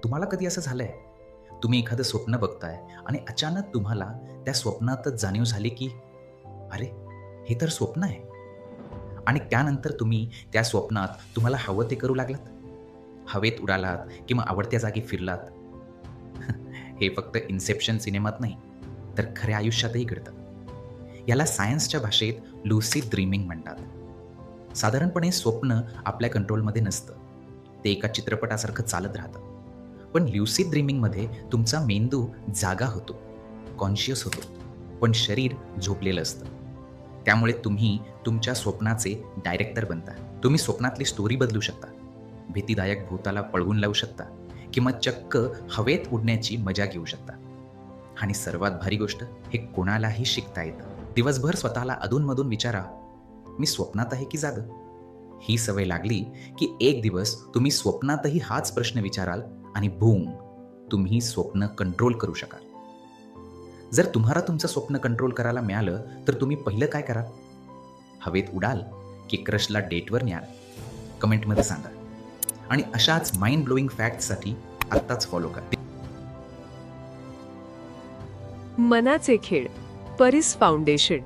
तुम्हाला कधी असं झालंय? तुम्ही एखादं स्वप्न बघताय आणि अचानक तुम्हाला त्या स्वप्नातच जाणीव झाली, की "अरे, हे तर स्वप्न आहे." आणि त्यानंतर तुम्ही त्या स्वप्नात तुम्हाला हवं ते करू लागलात? हवेत उडालात किंवा आवडत्या जागी फिरलात? हे फक्त इन्सेप्शन सिनेमात नाही, तर खऱ्या आयुष्यातही घडतं. याला सायन्सच्या भाषेत लुसिड ड्रीमिंग म्हणतात. साधारणपणे स्वप्न आपल्या कंट्रोलमध्ये नसतं. ते एका चित्रपटासारखं चालत राहतं. पण ल्युसिड ड्रीमिंगमध्ये तुमचा मेंदू जागा होतो, कॉन्शियस होतो, पण शरीर झोपलेलं असतं. त्यामुळे तुम्ही तुमच्या स्वप्नाचे डायरेक्टर बनता. तुम्ही स्वप्नातली स्टोरी बदलू शकता. भीतीदायक भूताला पळवून लावू शकता किंवा चक्क हवेत उडण्याची मजा घेऊ शकता. आणि सर्वात भारी गोष्ट, हे कोणालाही शिकता येतं. दिवसभर स्वतःला अधूनमधून विचारा, "मी स्वप्नात आहे की जागं?" ही सवय लागली, की एक दिवस तुम्ही स्वप्नातही हाच प्रश्न विचाराल आणि बूम! तुम्ही स्वप्न कंट्रोल करू शकाल. जर तुम्हाला तुमचं स्वप्न कंट्रोल करायला मिळालं, तर तुम्ही पहिलं काय कराल? हवेत उडाल की क्रशला डेटवर न्याल? कमेंटमध्ये सांगा. आणि अशाच माइंड ब्लोइंग फॅक्ट्ससाठी आत्ताच फॉलो करा. मनाचे खेळ परिस फाउंडेशन.